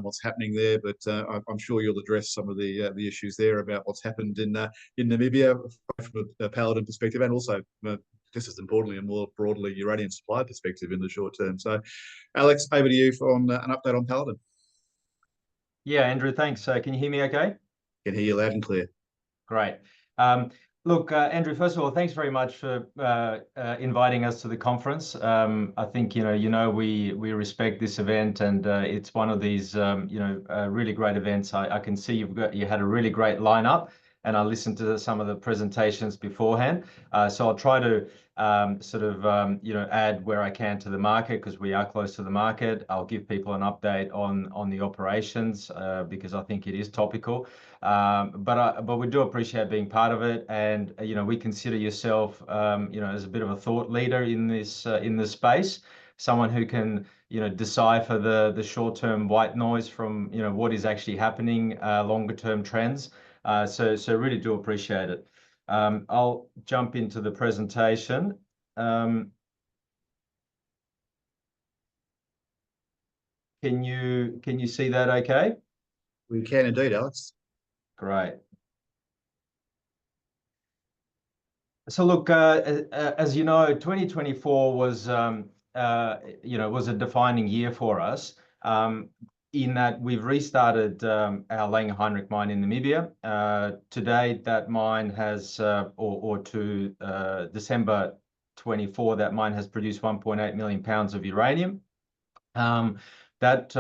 what's happening there, but I'm sure you'll address some of the issues there about what's happened in Namibia from a Paladin perspective, and also just as importantly and more broadly uranium supply perspective in the short term. So, Alex, over to you on an update on Paladin. Yeah, Andrew, thanks. Can you hear me okay? Can hear you loud and clear. Great. Look, Andrew, first of all, thanks very much for inviting us to the conference. I think we respect this event, and it's one of these really great events. I can see you had a really great lineup, and I listened to some of the presentations beforehand. So I'll try to add where I can to the market, because we are close to the market. I'll give people an update on the operations because I think it is topical. But we do appreciate being part of it, and we consider yourself as a bit of a thought leader in this space, someone who can decipher the short-term white noise from what is actually happening, longer-term trends. So really do appreciate it. I'll jump into the presentation. Can you see that okay? We can indeed, Alex. Great. So look, as you know, 2024 was was a defining year for us. In that we've restarted our Langer Heinrich mine in Namibia. Today, that mine has, or to December 24, that mine has produced 1.8 million pounds of uranium. That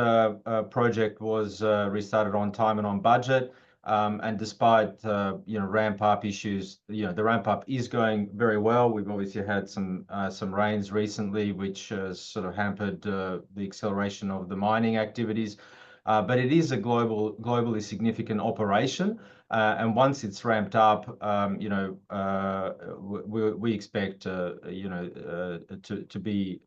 project was restarted on time and on budget. And despite ramp-up issues, the ramp-up is going very well. We've obviously had some rains recently, which has sort of hampered the acceleration of the mining activities. But it is a globally significant operation, and once it's ramped up, we expect to be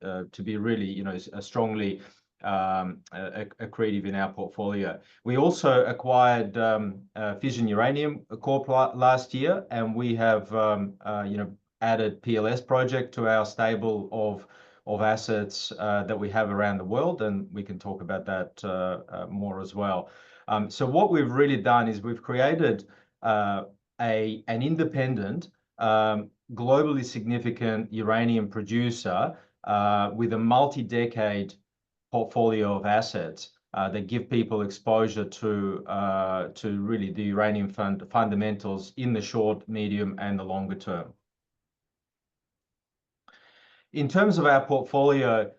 really strongly accretive in our portfolio. We also acquired Fission Uranium Corp last year, and we have added PLS project to our stable of assets that we have around the world, and we can talk about that more as well. So what we've really done is we've created an independent, globally significant uranium producer with a multi-decade portfolio of assets that give people exposure to really the uranium fundamentals in the short, medium, and the longer term. In terms of our portfolio,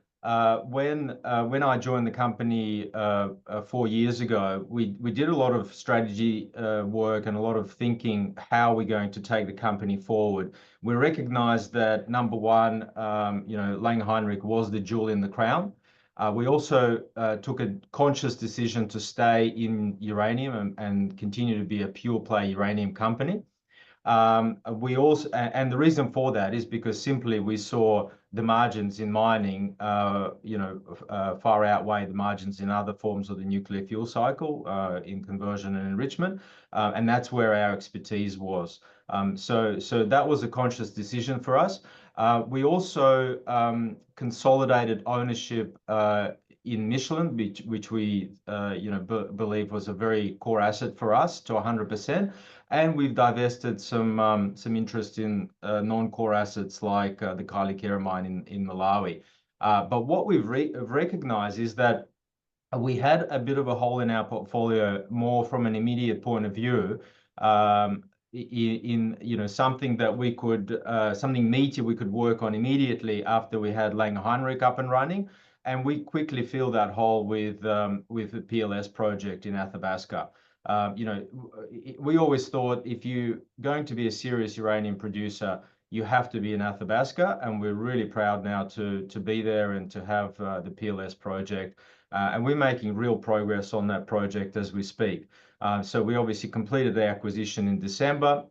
when I joined the company 4 years ago, we did a lot of strategy work and a lot of thinking how we're going to take the company forward. We recognized that, number one, Langer Heinrich was the jewel in the crown. We also took a conscious decision to stay in uranium and continue to be a pure play uranium company. We also, and the reason for that is because simply we saw the margins in mining, far outweigh the margins in other forms of the nuclear fuel cycle, in conversion and enrichment, and that's where our expertise was. So that was a conscious decision for us. We also consolidated ownership in Michelin, which we believe was a very core asset for us to 100%, and we've divested some interest in non-core assets like the Kailikera mine in Malawi. But what we've recognized is that we had a bit of a hole in our portfolio, more from an immediate point of view, in something that we could something meaty we could work on immediately after we had Langer Heinrich up and running, and we quickly filled that hole with the PLS project in Athabasca. We always thought if you're going to be a serious uranium producer, you have to be in Athabasca, and we're really proud now to be there and to have the PLS project, and we're making real progress on that project as we speak. So we obviously completed the acquisition in December.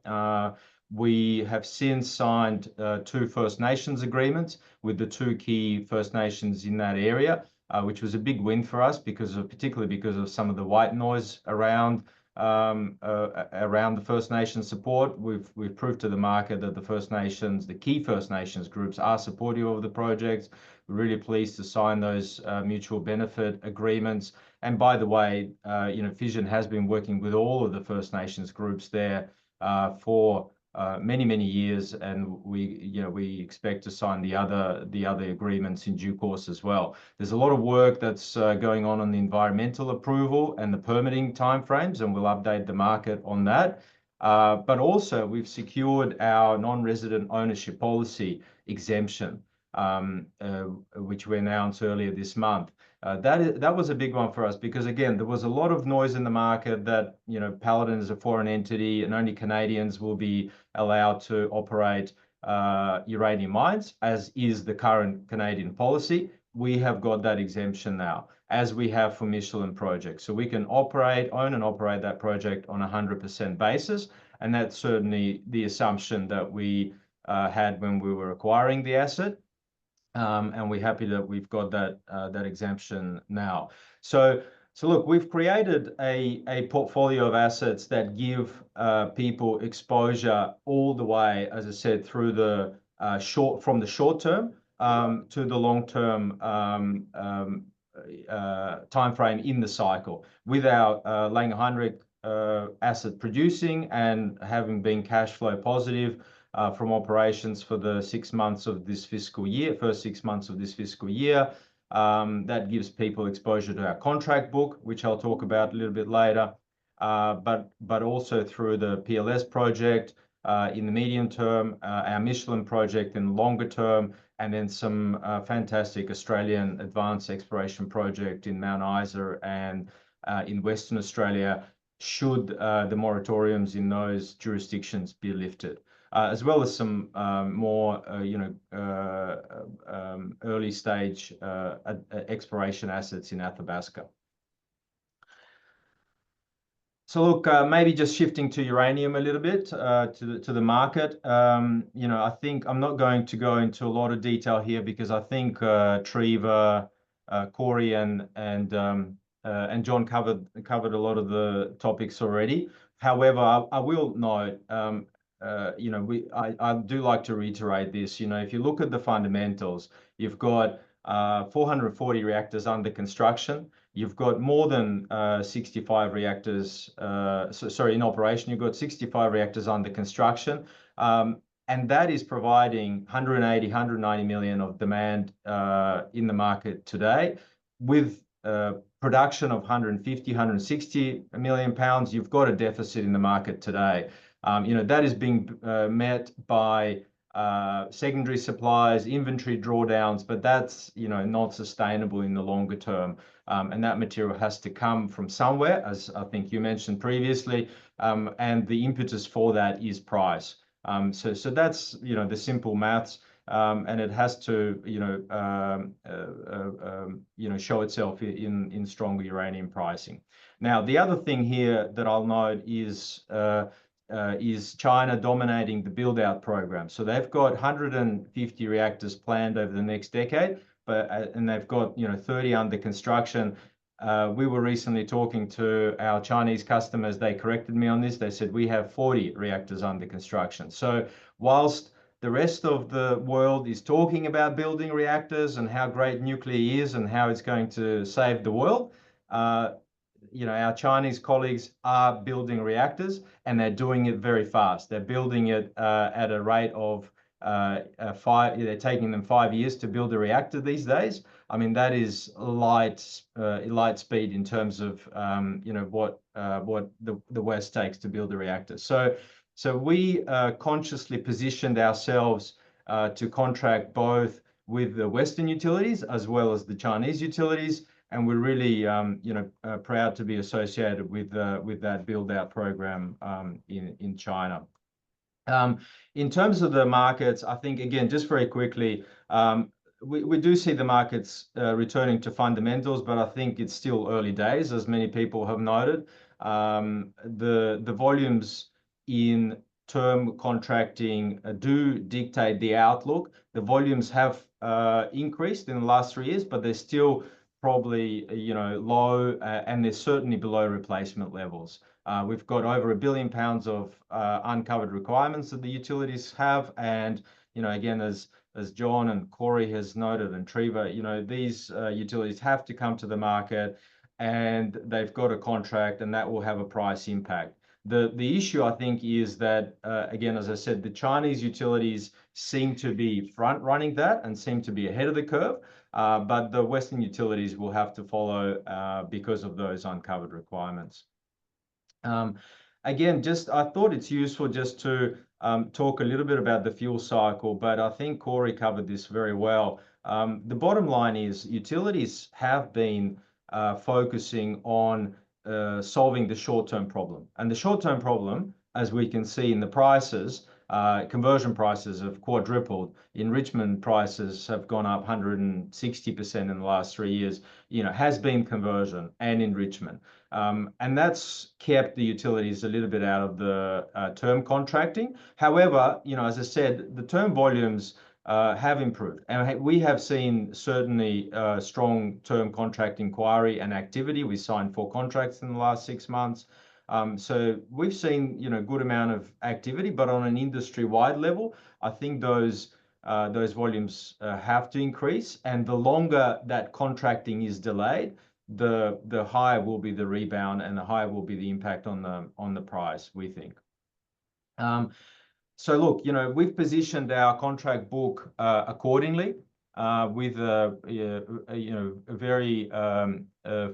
We have since signed 2 First Nations agreements with the 2 key First Nations in that area, which was a big win for us particularly because of some of the white noise around around the First Nations support. We've proved to the market that the First Nations, the key First Nations groups, are supportive of the projects. We're really pleased to sign those mutual benefit agreements. And by the way, Fission has been working with all of the First Nations groups there for many years, and we expect to sign the other agreements in due course as well. There's a lot of work that's going on the environmental approval and the permitting timeframes, and we'll update the market on that. But also, we've secured our non-resident ownership policy exemption, which we announced earlier this month. That was a big one for us because, again, there was a lot of noise in the market that Paladin is a foreign entity and only Canadians will be allowed to operate uranium mines, as is the current Canadian policy. We have got that exemption now, as we have for Michelin projects. So we can own and operate that project on a 100% basis. And that's certainly the assumption that we had when we were acquiring the asset. And we're happy that we've got that exemption now. So look, we've created a portfolio of assets that give people exposure all the way, as I said, through from the short term to the long term timeframe in the cycle. With our Langer Heinrich asset producing and having been cash flow positive from operations for the 6 months of this fiscal year, first 6 months of this fiscal year. That gives people exposure to our contract book, which I'll talk about a little bit later, but also through the PLS project in the medium term, our Michelin project in the longer term, and then some fantastic Australian advanced exploration project in Mount Isa and in Western Australia, should the moratoriums in those jurisdictions be lifted. As well as some more, early stage exploration assets in Athabasca. So look, maybe just shifting to uranium a little bit to the market. I think I'm not going to go into a lot of detail here because I think Treva, Corey, and John covered a lot of the topics already. However, I will note. I do like to reiterate this. If you look at the fundamentals, you've got 440 reactors under construction. You've got more than 65 reactors, in operation. You've got 65 reactors under construction. And that is providing 180, 190 million of demand in the market today. With production of 150, 160 million pounds, you've got a deficit in the market today. That is being met by secondary supplies, inventory drawdowns, but that's not sustainable in the longer term. And that material has to come from somewhere, as I think you mentioned previously, and the impetus for that is price. So that's the simple maths, and it has to show itself in stronger uranium pricing. Now, the other thing here that I'll note is China dominating the build-out program. So they've got 150 reactors planned over the next decade, and they've got 30 under construction. We were recently talking to our Chinese customers. They corrected me on this. They said we have 40 reactors under construction. So whilst the rest of the world is talking about building reactors and how great nuclear is and how it's going to save the world, our Chinese colleagues are building reactors, and they're doing it very fast. They're building it at a rate of they're taking them 5 years to build a reactor these days. I mean, that is light speed in terms of what the West takes to build a reactor. So we consciously positioned ourselves to contract both with the Western utilities as well as the Chinese utilities. And we're really, proud to be associated with that build-out program in China. In terms of the markets, I think, again, just very quickly, we do see the markets returning to fundamentals, but I think it's still early days, as many people have noted. The volumes in term contracting do dictate the outlook. The volumes have increased in the last 3 years, but they're still probably, low, and they're certainly below replacement levels. We've got over £1 billion of uncovered requirements that the utilities have, and again, as John and Corey has noted, and Treva, these utilities have to come to the market, and they've got a contract, and that will have a price impact. The issue, I think, is that, again, as I said, the Chinese utilities seem to be front running that and seem to be ahead of the curve, but the Western utilities will have to follow because of those uncovered requirements. Again, I thought it's useful just to talk a little bit about the fuel cycle, but I think Corey covered this very well. The bottom line is utilities have been focusing on solving the short-term problem. And the short-term problem, as we can see in the prices, conversion prices have quadrupled. Enrichment prices have gone up 160% in the last 3 years, has been conversion and enrichment. And that's kept the utilities a little bit out of the term contracting. However, as I said, the term volumes have improved. And we have seen certainly strong term contract inquiry and activity. We signed 4 contracts in the last 6 months. So we've seen, good amount of activity, but on an industry-wide level, I think those volumes have to increase. And the longer that contracting is delayed, the higher will be the rebound, and the higher will be the impact on the price, we think. So look, we've positioned our contract book accordingly with a very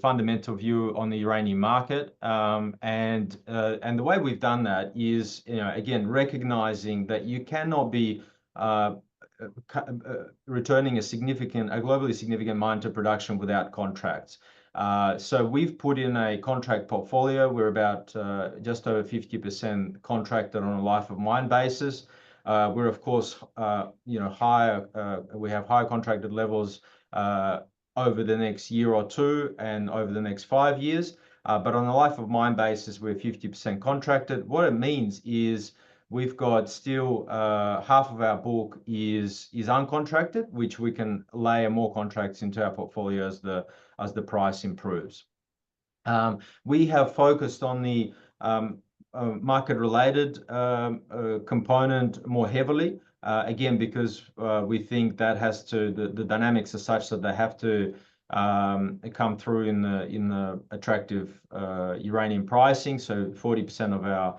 fundamental view on the uranium market, and the way we've done that is, again, recognizing that you cannot be returning a globally significant mine to production without contracts. So we've put in a contract portfolio. We're about just over 50% contracted on a life of mine basis. We're, of course, higher. We have higher contracted levels over the next year or two and over the next 5 years. But on a life of mine basis, we're 50% contracted. What it means is we've got still half of our book is uncontracted, which we can layer more contracts into our portfolio as the price improves. We have focused on the market-related component more heavily, again, because we think that the dynamics are such that they have to come through in the attractive uranium pricing. So 40% of our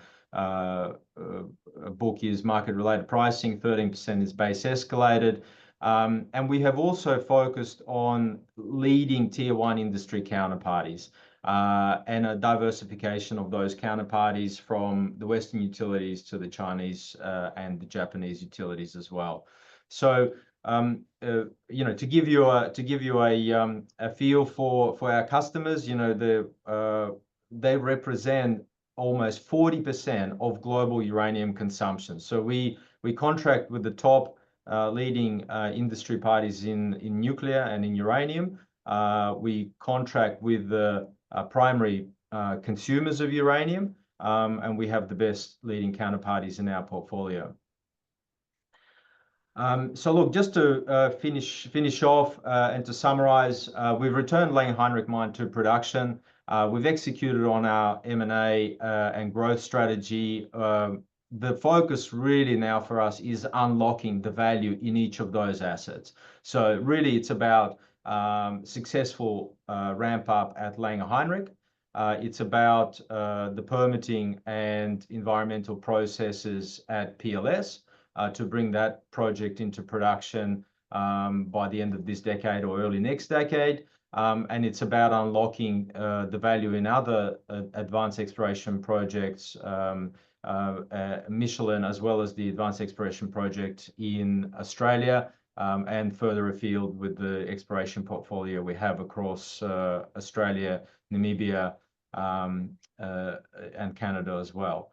book is market-related pricing, 13% is base escalated. And we have also focused on leading tier 1 industry counterparties and a diversification of those counterparties from the Western utilities to the Chinese and the Japanese utilities as well. So, to give you a feel for our customers, they represent almost 40% of global uranium consumption. So we contract with the top leading industry parties in nuclear and in uranium. We contract with the primary consumers of uranium, and we have the best leading counterparties in our portfolio. So look, just to finish off and to summarize, we've returned Langer Heinrich Mine to production. We've executed on our M&A and growth strategy. The focus really now for us is unlocking the value in each of those assets. So really, it's about successful ramp up at Langer Heinrich. It's about the permitting and environmental processes at PLS to bring that project into production by the end of this decade or early next decade. And it's about unlocking the value in other advanced exploration projects, Michelin, as well as the advanced exploration project in Australia, and further afield with the exploration portfolio we have across Australia, Namibia, and Canada as well.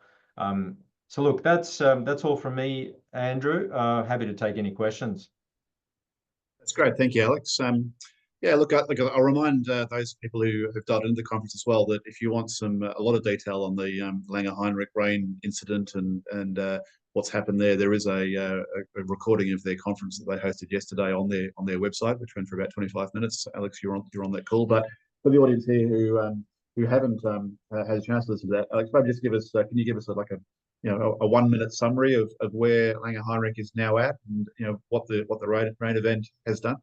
So look, that's all from me, Andrew. Happy to take any questions. That's great. Thank you, Alex. Yeah, look, I'll remind those people who have dialed into the conference as well that if you want a lot of detail on the Langer Heinrich rain incident and what's happened there. There is a recording of their conference that they hosted yesterday on their website, which went for about 25 minutes. Alex, you're on that call, but for the audience here who haven't had a chance to listen to that, Alex, maybe just give us can you give us a 1 minute summary of where Langer Heinrich is now at, and what the rain event has done?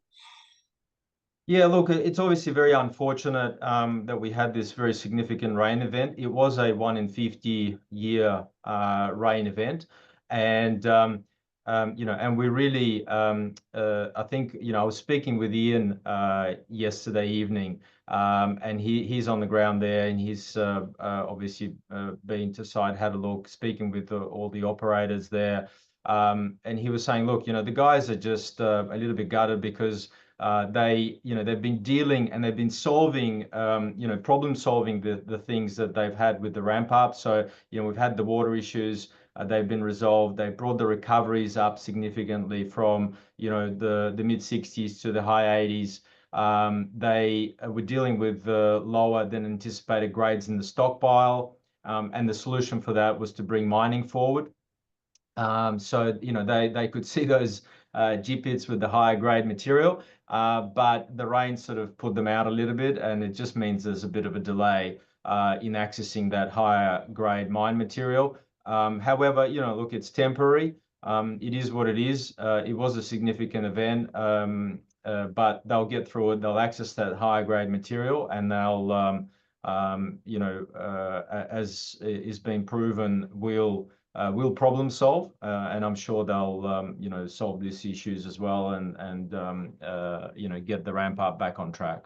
Yeah, look, it's obviously very unfortunate that we had this very significant rain event. It was a 1 in 50 year rain event, and and we really, I think, I was speaking with Ian yesterday evening, and he's on the ground there, and he's obviously been to site, had a look, speaking with all the operators there, and he was saying, look, the guys are just a little bit gutted because they've been dealing and they've been solving, problem solving the things that they've had with the ramp up. So, we've had the water issues, they've been resolved. They've brought the recoveries up significantly from, the mid 60s to the high 80s. They were dealing with lower than anticipated grades in the stockpile. And the solution for that was to bring mining forward. So, they could see those G pits with the higher grade material, but the rain sort of put them out a little bit, and it just means there's a bit of a delay in accessing that higher grade mine material. However, look, it's temporary. It is what it is. It was a significant event, but they'll get through it. They'll access that higher grade material, and they'll, as is being proven, will problem solve, and I'm sure they'll solve these issues as well, and get the ramp up back on track.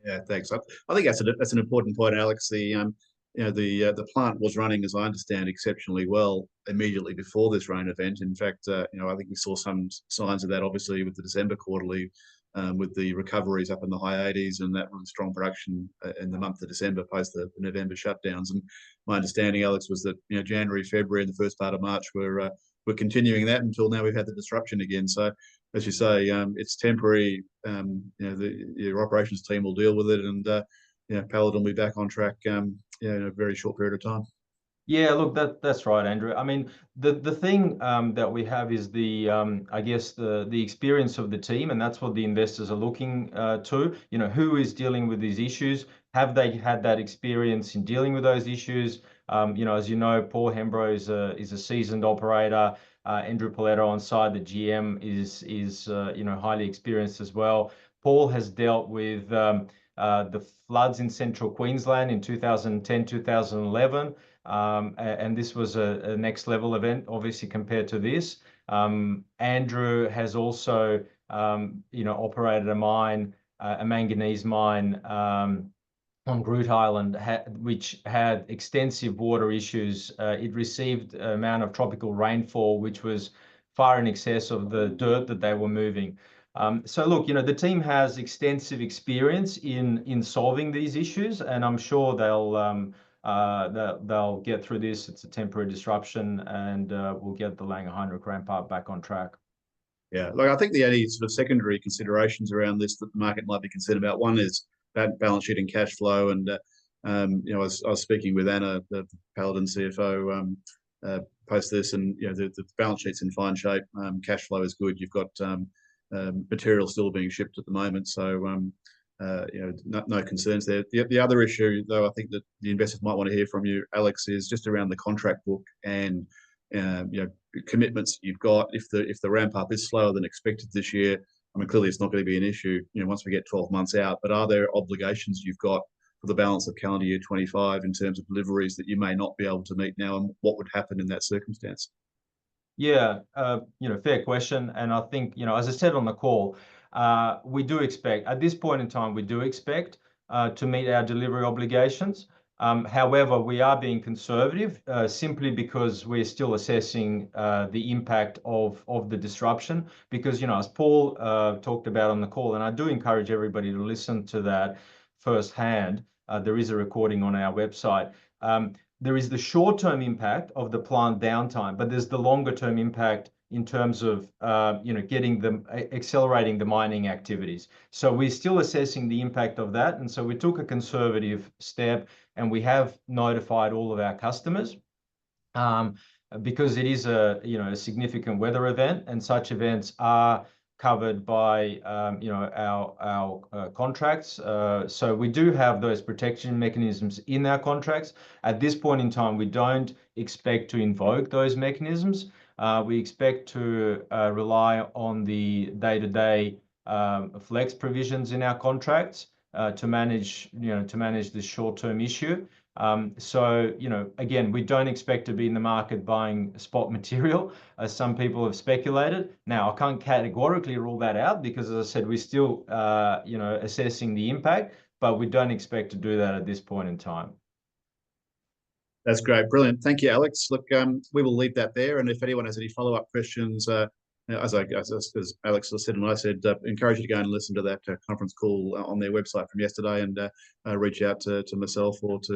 Yeah, thanks. I think that's an important point, Alex. The plant was running, as I understand, exceptionally well immediately before this rain event. In fact, I think we saw some signs of that, obviously, with the December quarterly, with the recoveries up in the high 80s, and that really strong production in the month of December post the November shutdowns. And my understanding, Alex, was that January, February, and the first part of March we're continuing that until now we've had the disruption again. So, as you say, it's temporary. Your operations team will deal with it, and Paladin will be back on track in a very short period of time. Yeah, look, that's right, Andrew. I mean, the thing that we have is I guess the experience of the team, and that's what the investors are looking to. Who is dealing with these issues? Have they had that experience in dealing with those issues? As you know, Paul Hembrow is a seasoned operator. Andrew Paletto on side, the GM, is highly experienced as well. Paul has dealt with the floods in central Queensland in 2010, 2011. And this was a next level event, obviously, compared to this. Andrew has also, operated a mine, a manganese mine on Groot Island, which had extensive water issues. It received an amount of tropical rainfall, which was far in excess of the dirt that they were moving. So look, the team has extensive experience in solving these issues, and I'm sure they'll get through this. It's a temporary disruption, and we'll get the Langer Heinrich ramp up back on track. Yeah, look, I think the only sort of secondary considerations around this that the market might be concerned about, one is that balance sheet and cash flow. And I was speaking with Anna, the Paladin CFO, post this, and the balance sheet's in fine shape. Cash flow is good. You've got material still being shipped at the moment, so no concerns there. The other issue, though, I think that the investors might want to hear from you, Alex, is just around the contract book and commitments you've got. If the ramp up is slower than expected this year, I mean, clearly it's not going to be an issue, once we get 12 months out. But are there obligations you've got for the balance of calendar year 25 in terms of deliveries that you may not be able to meet now, and what would happen in that circumstance? Yeah, fair question. And I think, as I said on the call, we do expect, at this point in time, we do expect to meet our delivery obligations. However, we are being conservative simply because we're still assessing the impact of the disruption. Because, as Paul talked about on the call, and I do encourage everybody to listen to that firsthand. There is a recording on our website. There is the short-term impact of the plant downtime, but there's the longer-term impact in terms of accelerating the mining activities. So we're still assessing the impact of that, and so we took a conservative step, and we have notified all of our customers. because it is a significant weather event, and such events are covered by our contracts. So we do have those protection mechanisms in our contracts. At this point in time, we don't expect to invoke those mechanisms. We expect to rely on the day-to-day flex provisions in our contracts to manage this short-term issue. So, again, we don't expect to be in the market buying spot material, as some people have speculated. Now, I can't categorically rule that out because, as I said, we're still, assessing the impact, but we don't expect to do that at this point in time. That's great. Brilliant. Thank you, Alex. Look, we will leave that there. And if anyone has any follow-up questions, as Alex said and I said, encourage you to go and listen to that conference call on their website from yesterday and reach out to myself or to